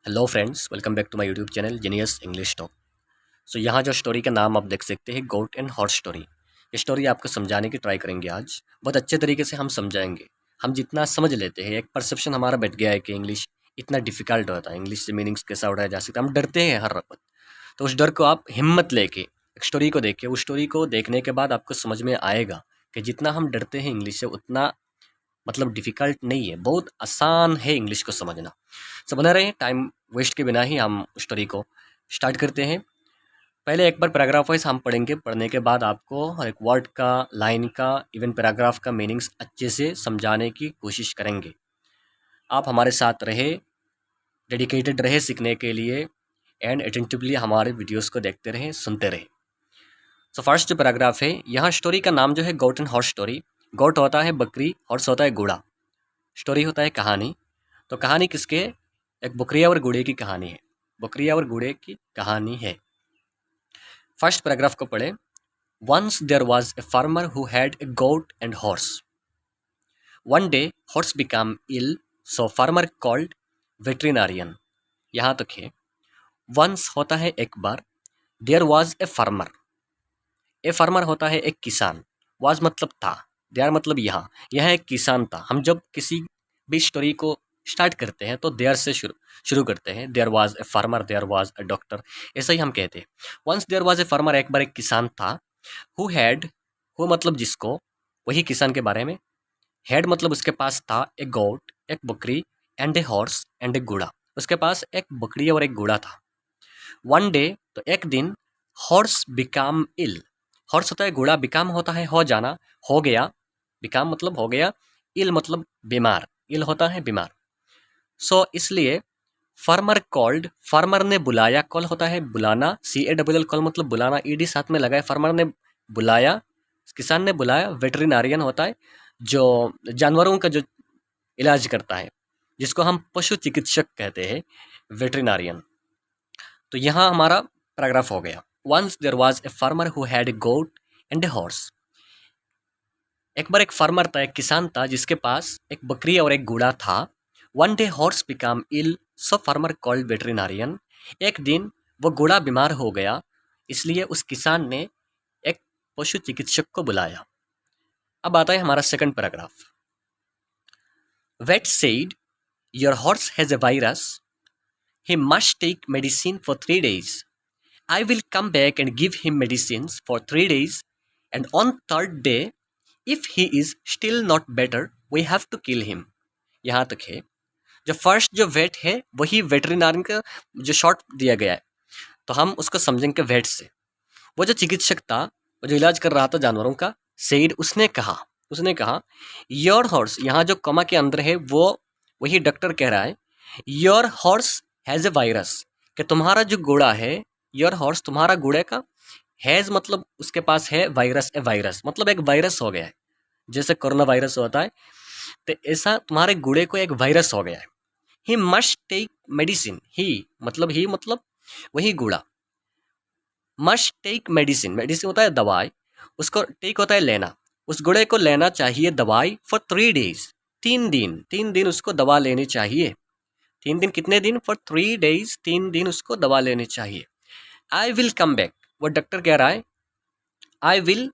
Hello friends, welcome back to my YouTube channel genius English talk. So यहाँ जो story का नाम आप देख सकते हैं, गोट एंड हॉर्स स्टोरी। ये स्टोरी आपको समझाने की ट्राई करेंगे आज। बहुत अच्छे तरीके से हम समझाएंगे। हम जितना समझ लेते हैं, एक परसेप्शन हमारा बैठ गया है कि इंग्लिश इतना डिफिकल्ट होता है, इंग्लिश से मीनिंग्स कैसा उड़ाया जा सकता है, हम डरते हैं हर वक्त। तो उस डर को आप हिम्मत लेके एक स्टोरी को देखिए। उस स्टोरी को देखने के बाद आपको समझ में आएगा कि जितना हम डरते हैं इंग्लिश से, उतना मतलब डिफ़िकल्ट नहीं है, बहुत आसान है इंग्लिश को समझना। सो बना रहे, टाइम वेस्ट के बिना ही हम स्टोरी को स्टार्ट करते हैं। पहले एक बार पैराग्राफ वाइज हम पढ़ेंगे, पढ़ने के बाद आपको हर एक वर्ड का, लाइन का, इवन पैराग्राफ का मीनिंग्स अच्छे से समझाने की कोशिश करेंगे। आप हमारे साथ रहे, डेडिकेटेड रहे सीखने के लिए एंड अटेंटिवली हमारे वीडियोस को देखते रहें, सुनते रहें। सो फर्स्ट जो पैराग्राफ है, यहाँ स्टोरी का नाम जो है गोट एंड हॉर्स स्टोरी। गोट होता है बकरी, हॉर्स होता है घोड़ा, स्टोरी होता है कहानी। तो कहानी किसके? एक बकरिया और घोड़े की कहानी है। बकरिया और घोड़े की कहानी है। फर्स्ट पैराग्राफ को पढ़े। Once there was a farmer who had a goat and horse. One day horse become ill, so farmer called veterinarian. यहाँ तक है। वंस होता है एक बार, there was a farmer, a farmer होता है एक किसान, वाज मतलब था, देयर मतलब यहाँ, यह एक किसान था। हम जब किसी भी स्टोरी को स्टार्ट करते हैं तो देयर से शुरू करते हैं। There was a farmer, there was a doctor, ऐसा ही हम कहते हैं। Once there was a farmer, एक बार एक किसान था। हु हैड, हु मतलब जिसको, वही किसान के बारे में। हैड मतलब उसके पास था, ए गोट एक बकरी, एंड ए हॉर्स एंड ए घोड़ा, उसके पास एक बकरी और एक घोड़ा था। वन डे तो एक दिन, हॉर्स बिकम इल, हॉर्स होता है घोड़ा, बिकम होता है हो जाना, हो गया, बिकम मतलब हो गया, इल मतलब बीमार, इल होता है बीमार। सो इसलिए फार्मर कॉल्ड, फार्मर ने बुलाया, कॉल होता है बुलाना, CALL कॉल मतलब बुलाना, ED साथ में लगा है, फार्मर ने बुलाया, किसान ने बुलाया। वेटरिनारियन होता है जो जानवरों का जो इलाज करता है, जिसको हम पशु चिकित्सक कहते हैं, वेटरिनारियन। तो यहाँ हमारा पैराग्राफ हो गया। Once there was a farmer who had a goat and a horse. एक बार एक फार्मर था, एक किसान था, जिसके पास एक बकरी और एक घोड़ा था। One day horse become ill, so farmer called वेटरिनारियन। एक दिन वो घोड़ा बीमार हो गया, इसलिए उस किसान ने एक पशु चिकित्सक को बुलाया। अब आता है हमारा second paragraph. Vet said, your horse has a virus, he must take medicine for 3 days. I will come back and give him medicines for 3 days, and on third day, if he is still not better, we have to kill him. यहाँ तक है। जो first जो wait है वही वेटरिनारियन का जो short दिया गया है, तो हम उसको समझेंगे वेट से। वो जो चिकित्सक था, वो जो इलाज कर रहा था जानवरों का, सेड उसने कहा योर हॉर्स, यहाँ जो कमा के अंदर है वो वही डॉक्टर कह रहा है, your horse has a virus, कि तुम्हारा जो घोड़ा है, योर हॉर्स तुम्हारा घोड़े का, हैज़ मतलब उसके पास है, वायरस ए वायरस मतलब एक वायरस हो गया है, जैसे कोरोना वायरस होता है, तो ऐसा तुम्हारे घोड़े को एक वायरस हो गया है। ही मस्ट टेक मेडिसिन, ही मतलब वही घोड़ा, मस्ट टेक मेडिसिन, मेडिसिन होता है दवाई, उसको टेक होता है लेना, उस घोड़े को लेना चाहिए दवाई फॉर 3 days, 3 दिन उसको दवा लेनी चाहिए। 3 दिन कितने दिन? फॉर 3 days, 3 दिन उसको दवा लेनी चाहिए। आई विल कम बैक, वो डॉक्टर कह रहा है, आई विल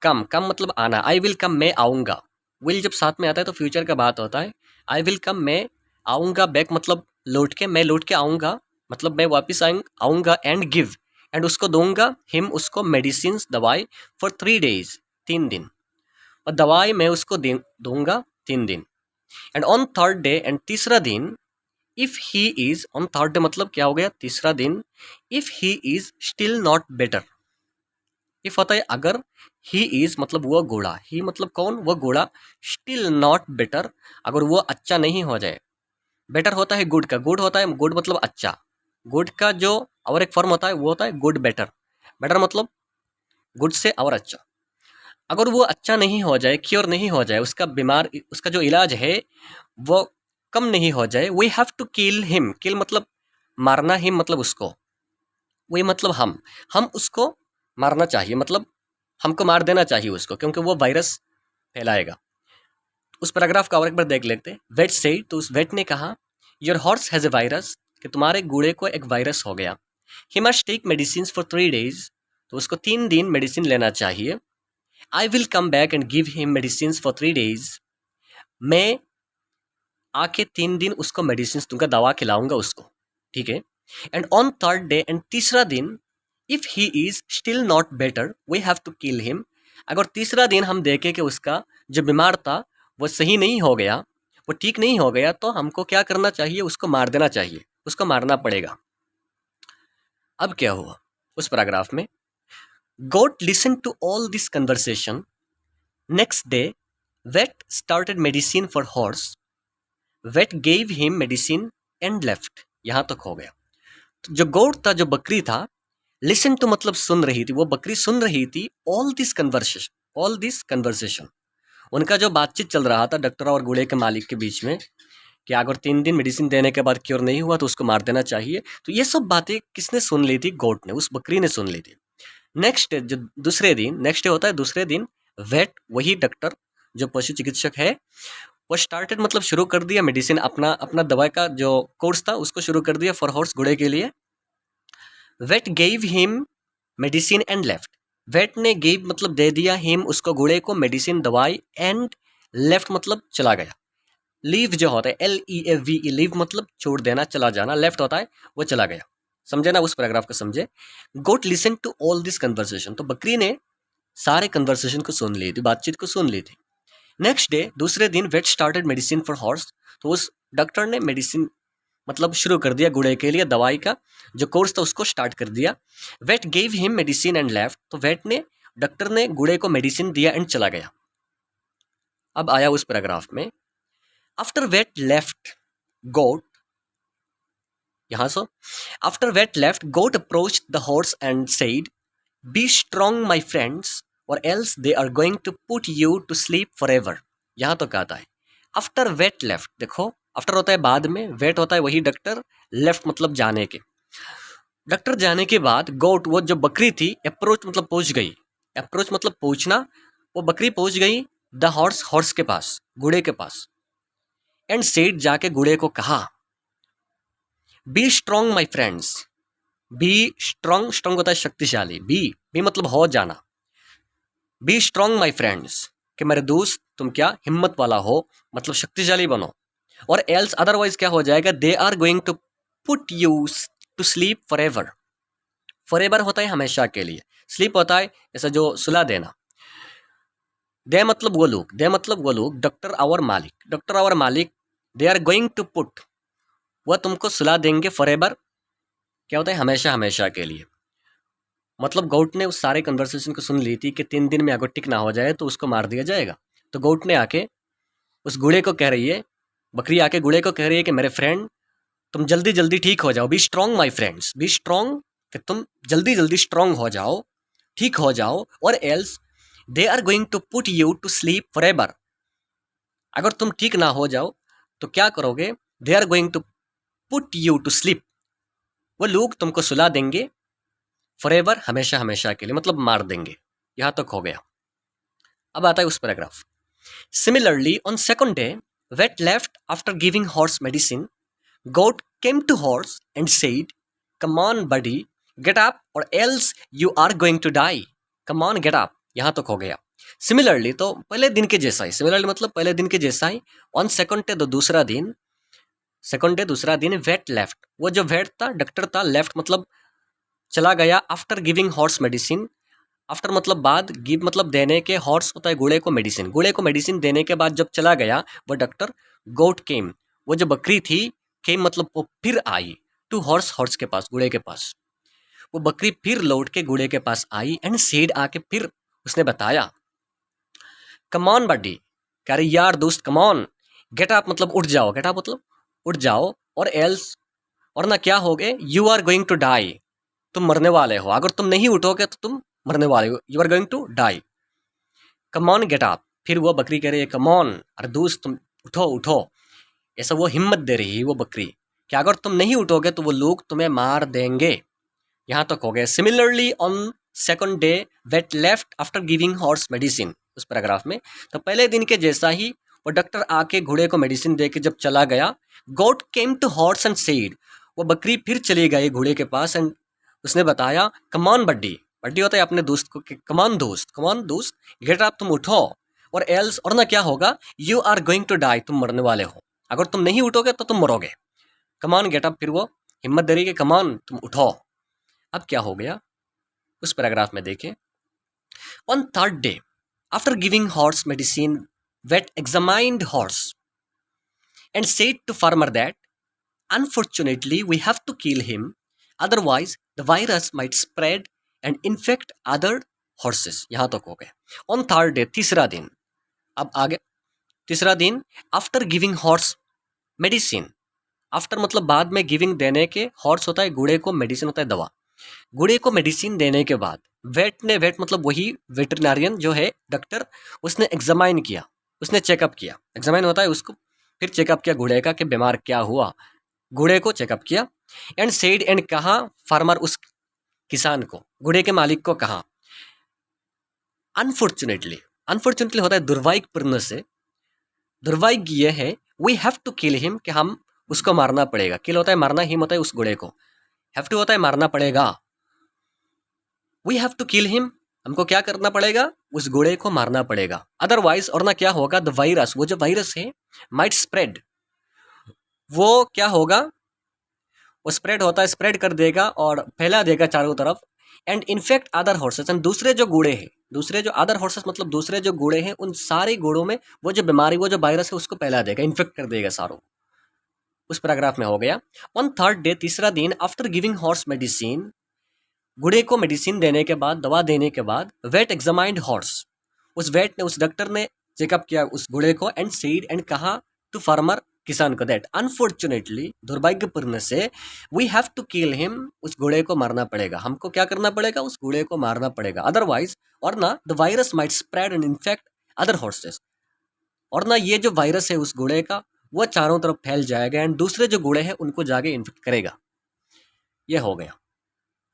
कम, कम मतलब आना, आई विल कम मैं आऊँगा, विल जब साथ में आता है तो फ्यूचर का बात होता है। आई विल कम मैं आऊँगा, बैक मतलब लौट के, मैं लौट के आऊँगा मतलब मैं वापस आऊँगा, एंड गिव, एंड उसको दूंगा, हिम उसको, मेडिसिन दवाई, फॉर 3 days 3 दिन, और दवाई मैं उसको दूंगा 3 दिन। And on third day, and तीसरा दिन, if he is, on third day मतलब क्या हो गया? तीसरा दिन। If he is still not better, if होता है अगर, ही इज़ मतलब वो घोड़ा, ही मतलब कौन? वो घोड़ा, स्टिल नॉट बेटर अगर वो अच्छा नहीं हो जाए, बेटर होता है गुड का, गुड होता है, गुड मतलब अच्छा, गुड का जो और एक फॉर्म होता है वो होता है गुड बेटर, बेटर मतलब गुड से और अच्छा। अगर वो अच्छा नहीं हो जाए, क्योर नहीं हो जाए, उसका बीमार, उसका जो इलाज है वो कम नहीं हो जाए, we have to kill him, kill मतलब मारना, हिम मतलब उसको, वही मतलब हम उसको मारना चाहिए, मतलब हमको मार देना चाहिए उसको, क्योंकि वो वायरस फैलाएगा। उस पैराग्राफ का और एक बार देख लेते हैं। वेट सेड, तो उस वेट ने कहा, your horse has a virus, कि तुम्हारे घोड़े को एक वायरस हो गया। He must take medicine for 3 days, तो उसको 3 दिन मेडिसिन लेना चाहिए। I will come back and give him medicine for 3 days, मैं आके 3 दिन उसको मेडिसिन दूंगा, दवा खिलाऊंगा उसको, ठीक है। And on 3rd day, and तीसरा दिन, if he is still not better we have to kill him, अगर तीसरा दिन हम देखें कि उसका जो बीमार था वो सही नहीं हो गया, वो ठीक नहीं हो गया, तो हमको क्या करना चाहिए, उसको मार देना चाहिए, उसको मारना पड़ेगा। अब क्या हुआ उस पैराग्राफ में, goat listen to all this conversation, next day vet started medicine for horse, vet gave him medicine and left. यहां तक हो गया। तो जो गोट था, जो बकरी था, लिसन टू मतलब सुन रही थी, वो बकरी सुन रही थी ऑल दिस कन्वर्सेशन, उनका जो बातचीत चल रहा था डॉक्टर और घोड़े के मालिक के बीच में, कि अगर 3 दिन मेडिसिन देने के बाद क्योर नहीं हुआ तो उसको मार देना चाहिए। तो ये सब बातें किसने सुन ली थी, गोट ने, उस बकरी ने सुन ली थी। नेक्स्ट जो दूसरे दिन, नेक्स्ट डे होता है दूसरे दिन, वेट वही डॉक्टर जो पशु चिकित्सक है, वो स्टार्टेड मतलब शुरू कर दिया मेडिसिन, अपना अपना दवाई का जो कोर्स था उसको शुरू कर दिया फॉर हॉर्स, घोड़े के लिए। Vet gave him medicine and left, vet ने गेव मतलब दे दिया, हिम उसको घोड़े को मेडिसिन दवाई, एंड लेफ्ट मतलब चला गया। लीव जो होता है LEAVE, लीव मतलब छोड़ देना, चला जाना, लेफ्ट होता है वो चला गया। समझे ना, उस पैराग्राफ को समझे। Goat listen to all this conversation, तो बकरी ने सारे कन्वर्सेशन को सुन ली थी, बातचीत को सुन ली थी। नेक्स्ट डे दूसरे दिन, vet started medicine for horse, तो उस डॉक्टर ने मेडिसिन मतलब शुरू कर दिया घोड़े के लिए, दवाई का जो कोर्स था उसको स्टार्ट कर दिया। Vet gave him medicine and left, तो वेट ने, डॉक्टर ने घोड़े को मेडिसिन दिया एंड चला गया। अब आया उस पैराग्राफ में, आफ्टर वेट लेफ्ट गोट, यहां से after vet left goat approached the horse and said, be strong my friends or else they are going to put you to sleep for ever. यहां तो कहता है आफ्टर वेट लेफ्ट, देखो after होता है बाद में, वेट होता है वही डॉक्टर, लेफ्ट मतलब जाने के, डॉक्टर जाने के बाद गोट वो जो बकरी थी, अप्रोच मतलब पहुंच गई, अप्रोच मतलब पहुंचना, वो बकरी पहुंच गई द हॉर्स, हॉर्स के पास, घोड़े के पास, एंड सेड जाके घोड़े को कहा, B strong my friends, be strong, strong होता है शक्तिशाली, बी मतलब हो जाना, बी स्ट्रॉन्ग माई फ्रेंड्स, कि मेरे दोस्त तुम क्या हिम्मत वाला हो, मतलब शक्तिशाली बनो, और एल्स अदरवाइज क्या हो जाएगा, they are going to put you to sleep for ever, for ever होता है हमेशा के लिए, स्लीप होता है ऐसा जो सुला देना, दे मतलब वो लोग, डॉक्टर और मालिक, they are going to put, वह तुमको सुला देंगे, फॉर एवर क्या होता है हमेशा हमेशा के लिए। मतलब गोट ने उस सारे कन्वर्सेशन को सुन ली थी कि 3 दिन में अगर टिक ना हो जाए तो उसको मार दिया जाएगा। तो गोट ने आके उस घोड़े को कह रही है, बकरी आके घोड़े को कह रही है कि मेरे फ्रेंड तुम जल्दी जल्दी ठीक हो जाओ, B strong my friends, be strong, कि तुम जल्दी जल्दी स्ट्रॉन्ग हो जाओ, ठीक हो जाओ, और else they are going to put you to sleep for ever, अगर तुम ठीक ना हो जाओ तो क्या करोगे, they are going to put you to sleep, वो लोग तुमको सुला देंगे, फॉर एवर हमेशा हमेशा के लिए, मतलब मार देंगे। यहां तक हो गया। अब आता है उस paragraph, similarly on second day vet left after giving horse medicine, goat came to horse and said, come on buddy get up or else you are going to die, come on get up. यहां तक हो गया। Similarly तो पहले दिन के जैसा ही, similarly मतलब पहले दिन के जैसा ही, ऑन सेकंड डे तो दूसरा दिन, सेकंड डे दूसरा दिन, वेट लेफ्ट, वो जो वेट था डॉक्टर था, लेफ्ट मतलब चला गया, after giving horse medicine, after मतलब बाद, गिव मतलब देने के, हॉर्स होता है घोड़े को मेडिसिन देने के बाद जब चला गया वो डॉक्टर, गोट केम, वो जो बकरी थी, केम मतलब वो फिर आई, टू हॉर्स, हॉर्स के पास, घोड़े के पास, वो बकरी फिर लौट के घोड़े के पास आई, एंड सेड आके फिर उसने बताया, कमॉन बडी, कह रही यार दोस्त, कमॉन, गेट अप मतलब उठ जाओ, गेट अप मतलब उठ जाओ, और एल्स और ना क्या हो गए, you are going to die, तुम मरने वाले हो, अगर तुम नहीं उठोगे तो तुम मरने वाले हो, you are going to die, come on get up. फिर वो बकरी कह रही है, कमॉन, अरे दोस्त तुम उठो उठो, ऐसा वो हिम्मत दे रही है वो बकरी, कि अगर तुम नहीं उठोगे तो वो लोग तुम्हें मार देंगे। यहाँ तक हो गया। Similarly on second day vet left after giving horse medicine, उस पैराग्राफ में, तो पहले दिन के जैसा ही वो डॉक्टर आके घोड़े को मेडिसिन दे के जब चला गया, goat came to horse and said, वो बकरी फिर चली गई घोड़े के पास एंड उसने बताया कमान बड्डी, बड्डी होता है अपने दोस्त को कि कमान दोस्त गेट अप, तुम उठो, और एल्स, और ना क्या होगा, you are going to die, तुम मरने वाले हो, अगर तुम नहीं उठोगे तो तुम मरोगे। कमान गेट अप, फिर वो हिम्मत दे रही कि कमान तुम उठो। अब क्या हो गया उस पैराग्राफ में देखें। On third day after giving horse medicine vet examined horse and said to farmer that unfortunately we have to kill him, otherwise the virus might spread and infect other horses। यहां तक हो गए। On third day, तीसरा दिन। अब आगे तीसरा दिन, after giving horse medicine, after मतलब बाद में, गिविंग देने के, हॉर्स होता है घोड़े को, मेडिसिन होता है दवा। घोड़े को मेडिसिन देने के बाद वेट मतलब वही वेटरनरियन जो है डॉक्टर, उसने एग्जामाइन किया, उसने चेकअप किया, एग्जामाइन होता है उसको, फिर चेकअप किया घोड़े का कि बीमार क्या हुआ, घोड़े को चेकअप किया। एंड सेड, एंड कहा, फार्मर उस किसान को, घोड़े के मालिक को कहा, अनफॉर्चुनेटली होता है दुर्भाग्यपूर्ण से, दुर्भाग्य ये है, we have to kill him, कि हम उसको मारना पड़ेगा। किल होता है मारना, हिम होता है उस घोड़े को, हैव टू होता है मारना पड़ेगा, we have to kill him, हमको क्या करना पड़ेगा, उस घोड़े को मारना पड़ेगा। अदरवाइज, और ना क्या होगा, द वायरस, वो जो वायरस है, माइट स्प्रेड, वो क्या होगा, वो स्प्रेड होता है, स्प्रेड कर देगा और फैला देगा चारों तरफ। And infect other horses, and दूसरे जो घोड़े हैं, दूसरे जो अदर हॉर्सेस मतलब दूसरे जो घोड़े हैं, उन सारे घोड़ों में वो जो बीमारी, वो जो वायरस है, उसको फैला देगा, इन्फेक्ट कर देगा सारों। उस पैराग्राफ में हो गया। ऑन थर्ड डे, तीसरा दिन, आफ्टर गिविंग हॉर्स मेडिसिन, घोड़े को मेडिसिन देने के बाद, दवा देने के बाद, वेट एग्जामाइंड हॉर्स, उस वेट ने, उस डॉक्टर ने चेकअप किया उस घोड़े को, एंड सेड, एंड कहा टू फार्मर, किसान को, दैट अनफॉर्चुनेटली, दुर्भाग्यपूर्ण से, we have to kill him, उस घोड़े को मारना पड़ेगा, हमको क्या करना पड़ेगा, उस घोड़े को मारना पड़ेगा। अदरवाइज, और ना, the virus might spread and infect other horses, और ना ये जो वायरस है उस घोड़े का, वो चारों तरफ फैल जाएगा एंड दूसरे जो घोड़े हैं उनको जाके इन्फेक्ट करेगा। ये हो गया।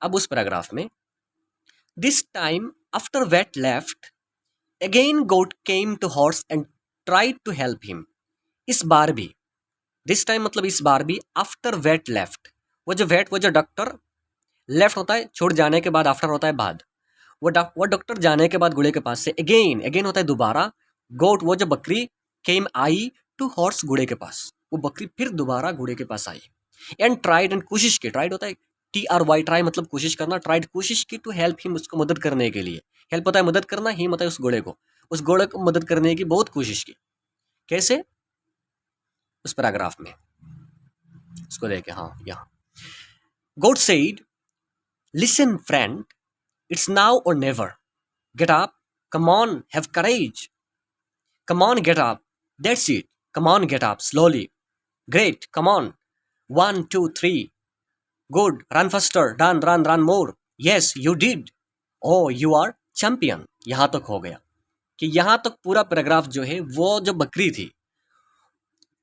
अब उस पैराग्राफ में, this time after vet left again goat came to horse and tried to help him, इस बार भी, दिस टाइम मतलब इस बार भी, आफ्टर वेट लेफ्ट, वो जो वेट, वो जो डॉक्टर, लेफ्ट होता है छोड़ जाने के बाद, आफ्टर होता है बाद, वो डॉक्टर जाने के बाद घोड़े के पास से, अगेन होता है दोबारा, गोट वो जो बकरी, केम आई टू हॉर्स घोड़े के पास, वो बकरी फिर दोबारा घोड़े के पास आई। एंड ट्राइड, एंड कोशिश की, ट्राइड होता है TRY, ट्राई मतलब कोशिश करना, ट्राइड कोशिश की, टू हेल्प हिम उसको मदद करने के लिए, हेल्प होता है मदद करना, हिम होता है उस घोड़े को मदद करने की बहुत कोशिश की। कैसे, उस पैराग्राफ में उसको देखे। हाँ, यहाँ goat said, listen friend, it's now or never, get up, come on, have courage, come on get up, that's it, come on get up slowly, great, come on, 1 2 3, good, run faster, run more, yes you did, oh you are champion. यहां तक हो गया कि यहां तक पूरा paragraph जो है, वो जो बकरी थी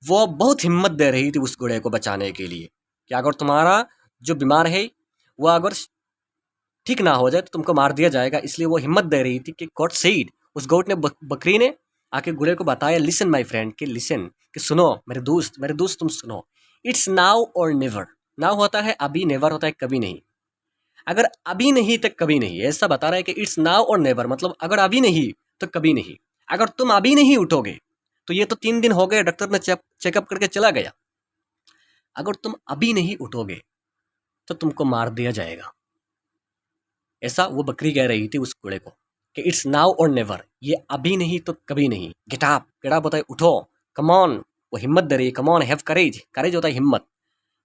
वो बहुत हिम्मत दे रही थी उस घोड़े को बचाने के लिए, कि अगर तुम्हारा जो बीमार है वो अगर ठीक ना हो जाए तो तुमको मार दिया जाएगा, इसलिए वो हिम्मत दे रही थी। कि गॉड सेड, उस गोट ने, बकरी ने आके घोड़े को बताया, लिसन माय फ्रेंड, कि लिसन, कि सुनो मेरे दोस्त तुम सुनो, it's now or never, now होता है अभी, नेवर होता है कभी नहीं, अगर अभी नहीं तो कभी नहीं, ऐसा बता रहा है कि इट्स नाउ और नेवर, मतलब अगर अभी नहीं तो कभी नहीं, अगर तुम अभी नहीं उठोगे तो, ये तो 3 दिन हो गए, डॉक्टर ने चेकअप करके चला गया, अगर तुम अभी नहीं उठोगे तो तुमको मार दिया जाएगा। ऐसा वो बकरी कह रही थी उस घोड़े को कि इट्स नाउ और नेवर, ये अभी नहीं तो कभी नहीं। गेट अप होता है उठो, कम ऑन वो हिम्मत दे रही है, कम ऑन, हैव करेज, करेज होता है हिम्मत,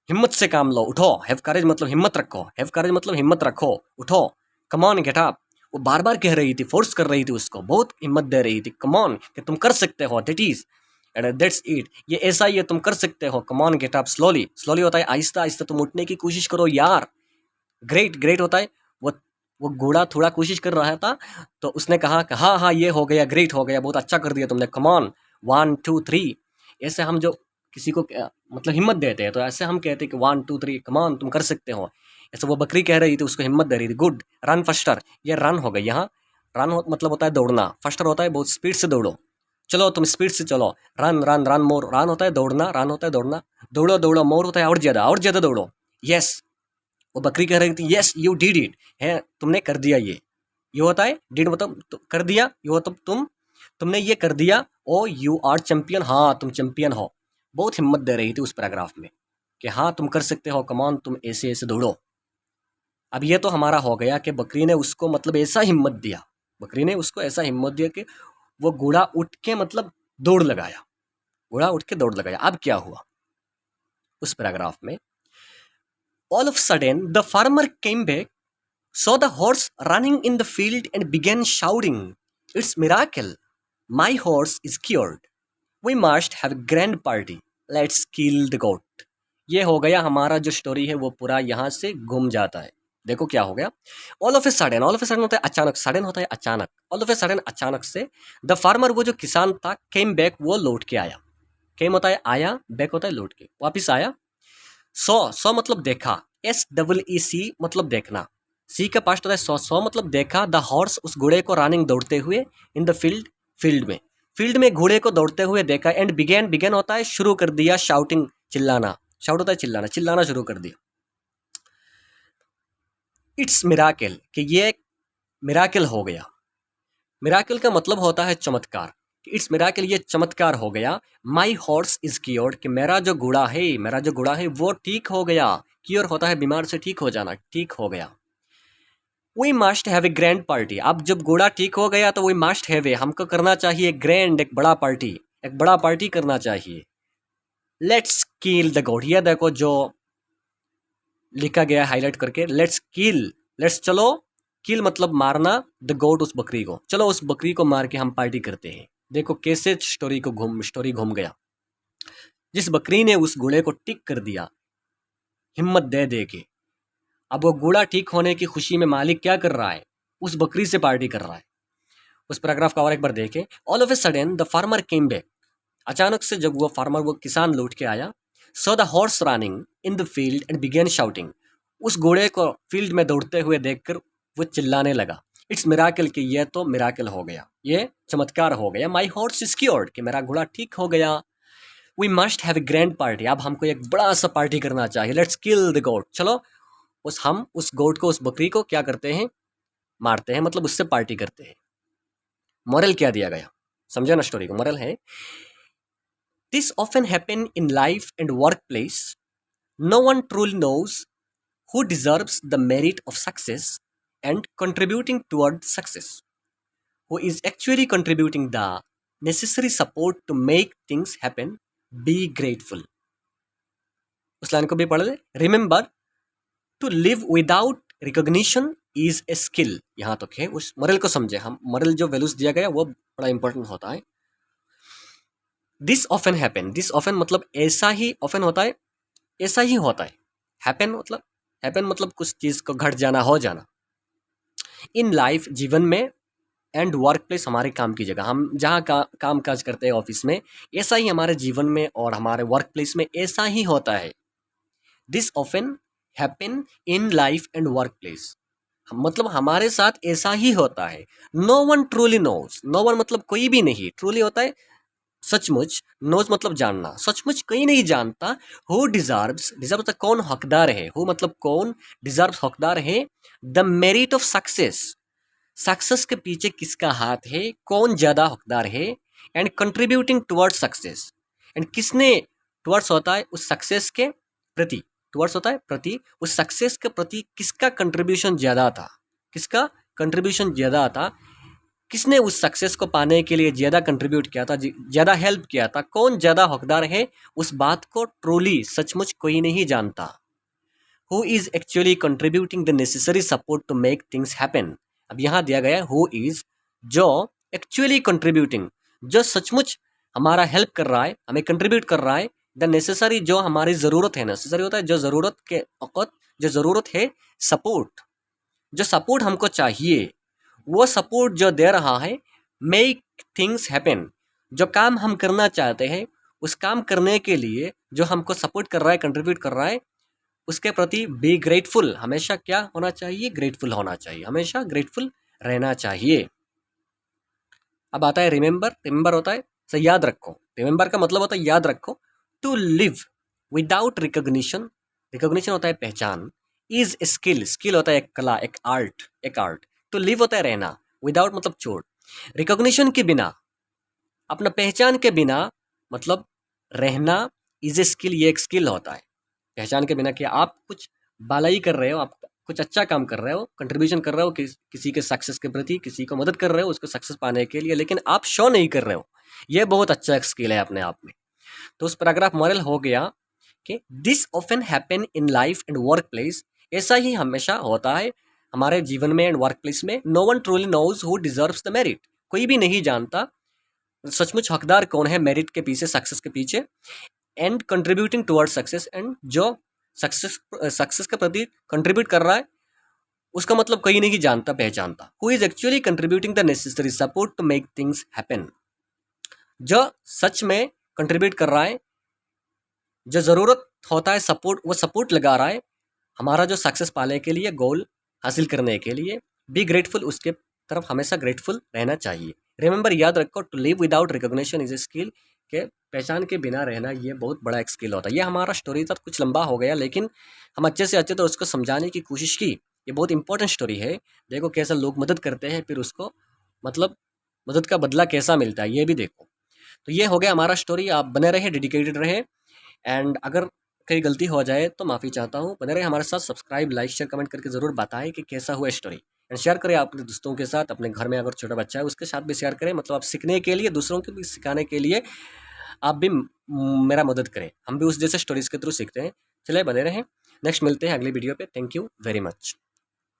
हिम्मत से काम लो, उठो, हैव करेज मतलब हिम्मत रखो, हैव करेज मतलब हिम्मत रखो, उठो, कम ऑन गेट अप, वो बार बार कह रही थी, फोर्स कर रही थी उसको, बहुत हिम्मत दे रही थी, कम ऑन, कि तुम कर सकते हो, दैट इज, दैट्स इट, ये ऐसा ही है, तुम कर सकते हो, कम on get up slowly, slowly होता है आहिस्ता आहिस्ता, तुम उठने की कोशिश करो यार, ग्रेट होता है वो घोड़ा थोड़ा कोशिश कर रहा था, तो उसने कहा कि हाँ ये हो गया, ग्रेट हो गया, बहुत अच्छा कर दिया तुमने, कम ऑन, 1 2 3, ऐसे हम जो किसी को मतलब हिम्मत देते हैं तो ऐसे हम कहते हैं कि 1 2 3 कम ऑन, तुम कर सकते हो, ऐसे वो बकरी कह रही थी, उसको हिम्मत दे रही थी। गुड, रन फास्टर, ये रन हो गई, यहाँ रन मतलब होता है दौड़ना, फास्टर होता है बहुत स्पीड से दौड़ो, चलो तुम स्पीड से चलो, रन मोर, रन होता है दौड़ना, रन होता है दौड़ना, दौड़ो मोर होता है और ज़्यादा दौड़ो, यस, वो बकरी कह रही थी यस यू डिड इट, है तुमने कर दिया ये होता है डिड मतलब कर दिया, ये मतलब तुमने ये कर दिया। ओ यू आर चैंपियन, हाँ तुम चैंपियन हो। बहुत हिम्मत दे रही थी उस पैराग्राफ में कि हाँ तुम कर सकते हो, कमान तुम ऐसे ऐसे दौड़ो। अब ये तो हमारा हो गया कि बकरी ने उसको मतलब ऐसा हिम्मत दिया, बकरी ने उसको ऐसा हिम्मत दिया कि वो घोड़ा उठ के मतलब दौड़ लगाया, घोड़ा उठ के दौड़ लगाया। अब क्या हुआ उस पैराग्राफ में, all of sudden the farmer came back, saw the horse running in the field and began shouting, "It's miracle! My horse is cured! We must have a grand party! Let's kill the goat!" ये हो गया हमारा जो story है वो पूरा यहाँ से घूम जाता है। देखो क्या हो गया, all of a sudden, all of a sudden होता है अचानक, सडन होता है अचानक, ऑल ऑफ ए सडन अचानक से, द फार्मर वो जो किसान था, केम बैक वो लौट के आया, केम होता है आया, बैक होता है लौट के, वापिस आया। सॉ मतलब देखा, SEE मतलब देखना, सी का पास्ट होता है सॉ मतलब देखा, द हॉर्स उस घोड़े को रनिंग दौड़ते हुए, इन द फील्ड फील्ड में घोड़े को दौड़ते हुए देखा, एंड बिगेन होता है शुरू कर दिया, शाउटिंग चिल्लाना, शाउट होता है चिल्लाना, चिल्लाना शुरू कर दिया। इट्स मिराकल कि ये मिराकल हो गया, मिराकल का मतलब होता है चमत्कार, इट्स मिराकल ये चमत्कार हो गया। माई हॉर्स इज क्योर्ड कि मेरा जो घोड़ा है, मेरा जो घोड़ा है वो ठीक हो गया, क्योर होता है बीमार से ठीक हो जाना, ठीक हो गया। We must have a grand party, अब जब घोड़ा ठीक हो गया तो वी मस्ट हैव ए, हमको करना चाहिए ग्रैंड, एक बड़ा पार्टी, एक बड़ा पार्टी करना चाहिए। लेट्स किल द गोट, ये देखो जो लिखा गया हाईलाइट करके, लेट्स किल, लेट्स चलो, किल मतलब मारना, द गोट उस बकरी को, चलो उस बकरी को मार के हम पार्टी करते हैं। देखो कैसे स्टोरी घूम गया, जिस बकरी ने उस घोड़े को टिक कर दिया हिम्मत दे दे के, अब वो घोड़ा ठीक होने की खुशी में मालिक क्या कर रहा है, उस बकरी से पार्टी कर रहा है। उस पैराग्राफ का और एक बार देखें, all of a sudden the farmer came back, अचानक से जब वो फार्मर वो किसान लौट के आया, so the horse running in the field and began shouting, उस घोड़े को फील्ड में दौड़ते हुए देखकर वो चिल्लाने लगा, इट्स मिराकल कि ये तो मिराकल हो गया, ये चमत्कार हो गया। माई हॉर्स इज क्योर्ड कि मेरा घोड़ा ठीक हो गया। We must have a grand party, अब हमको एक बड़ा सा पार्टी करना चाहिए। लेट्स किल द गोट, चलो हम उस गोट को, उस बकरी को क्या करते हैं, मारते हैं, मतलब उससे पार्टी करते हैं। मॉरल क्या दिया गया, समझे ना स्टोरी को, मॉरल है, this often happen in life and workplace, no one truly knows who deserves the merit of success and contributing toward success, who is actually contributing the necessary support to make things happen, be grateful। उस line को भी पढ़ ले, remember to live without recognition is a skill, यहाँ तक है। उस moral को समझे हम, मॉरल जो वैल्यूज दिया गया वो बड़ा इंपॉर्टेंट होता है। This often happen, this often मतलब ऐसा ही, ऑफन होता है ऐसा ही होता है, हैपन मतलब कुछ चीज को घट जाना, हो जाना, इन लाइफ जीवन में, एंड वर्क प्लेस हमारे काम की जगह, हम जहाँ काम काज करते हैं ऑफिस में, ऐसा ही हमारे जीवन में और हमारे वर्क प्लेस में ऐसा ही होता है। This often happen in life and workplace, मतलब हमारे साथ ऐसा ही होता है। No one truly knows, no one मतलब कोई भी नहीं, ट्रूली होता है सचमुच, नोज मतलब जानना, सचमुच कोई नहीं जानता। हु डिजर्व्स, डिजर्व कौन हकदार है, हु मतलब कौन, डिजर्व हकदार है, the merit of success, success के पीछे किसका हाथ है, कौन ज्यादा हकदार है, and contributing towards success, and किसने, टुवर्ड्स होता है उस सक्सेस के प्रति, टुवर्ड्स होता है प्रति, उस सक्सेस के प्रति किसका कंट्रीब्यूशन ज्यादा था, किसका कंट्रीब्यूशन ज्यादा था, किसने उस सक्सेस को पाने के लिए ज़्यादा कंट्रीब्यूट किया था, ज़्यादा हेल्प किया था, कौन ज़्यादा हकदार है, उस बात को ट्रूली सचमुच कोई नहीं जानता। Who is actually contributing the necessary support to make things happen, अब यहाँ दिया गया है हु इज़, जो एक्चुअली कंट्रीब्यूटिंग, जो सचमुच हमारा हेल्प कर रहा है, हमें कंट्रीब्यूट कर रहा है, द नेसेसरी जो हमारी ज़रूरत है, नेसेसरी होता है जो ज़रूरत के वक़्त जो ज़रूरत है, सपोर्ट जो सपोर्ट हमको चाहिए, वो सपोर्ट जो दे रहा है, मेक थिंग्स हैपन, जो काम हम करना चाहते हैं उस काम करने के लिए जो हमको सपोर्ट कर रहा है, कंट्रीब्यूट कर रहा है, उसके प्रति बी ग्रेटफुल, हमेशा क्या होना चाहिए, ग्रेटफुल होना चाहिए, हमेशा ग्रेटफुल रहना चाहिए। अब आता है रिमेंबर, रिमेंबर होता है से याद रखो, रिमेंबर का मतलब होता है याद रखो, to live without recognition, recognition होता है पहचान, इज स्किल, स्किल होता है एक कला, एक आर्ट, तो लिव होता है रहना, विदाउट मतलब छोड़, रिकॉग्निशन के बिना, अपना पहचान के बिना मतलब रहना, इज ए स्किल, ये एक स्किल होता है। पहचान के बिना कि आप कुछ भलाई कर रहे हो, आप कुछ अच्छा काम कर रहे हो, कंट्रीब्यूशन कर रहे हो किसी के सक्सेस के प्रति, किसी को मदद कर रहे हो उसको सक्सेस पाने के लिए, लेकिन आप शो नहीं कर रहे हो, ये बहुत अच्छा एक स्किल है अपने आप में। तो उस पैराग्राफ मॉरल हो गया कि this often happen in life and workplace, ऐसा ही हमेशा होता है हमारे जीवन में एंड वर्क प्लेस में। No one truly knows who deserves the merit, कोई भी नहीं जानता सचमुच हकदार कौन है मेरिट के पीछे, सक्सेस के पीछे, and contributing toward success, and जो सक्सेस के प्रति कंट्रीब्यूट कर रहा है उसका मतलब कोई नहीं जानता पहचानता। Who is actually contributing the necessary support to make things happen, जो सच में कंट्रीब्यूट कर रहा है, जो ज़रूरत होता है सपोर्ट, वो सपोर्ट लगा रहा है हमारा जो सक्सेस पाने के लिए, गोल हासिल करने के लिए। बी ग्रेटफुल, उसके तरफ हमेशा ग्रेटफुल रहना चाहिए। रिमेंबर, याद रखो, to live without recognition is a skill, के पहचान के बिना रहना ये बहुत बड़ा एक स्किल होता है। ये हमारा स्टोरी था, कुछ लंबा हो गया, लेकिन हम अच्छे से अच्छे तो उसको समझाने की कोशिश की। ये बहुत इंपॉर्टेंट स्टोरी है, देखो कैसा लोग मदद करते हैं, फिर उसको मतलब मदद का बदला कैसा मिलता है, ये भी देखो। तो ये हो गया हमारा स्टोरी। आप बने रहे, डेडिकेटेड रहे, एंड अगर कहीं गलती हो जाए तो माफ़ी चाहता हूँ। बने रहे हमारे साथ, सब्सक्राइब, लाइक, शेयर, कमेंट करके ज़रूर बताएं कि कैसा हुआ स्टोरी, एंड शेयर करें अपने दोस्तों के साथ, अपने घर में अगर छोटा बच्चा है उसके साथ भी शेयर करें, मतलब आप सीखने के लिए, दूसरों को भी सिखाने के लिए आप भी मेरा मदद करें, हम भी उस जैसे स्टोरीज के थ्रू सीखते हैं। चलिए बने रहें, नेक्स्ट मिलते हैं अगली वीडियो पे। Thank you very much.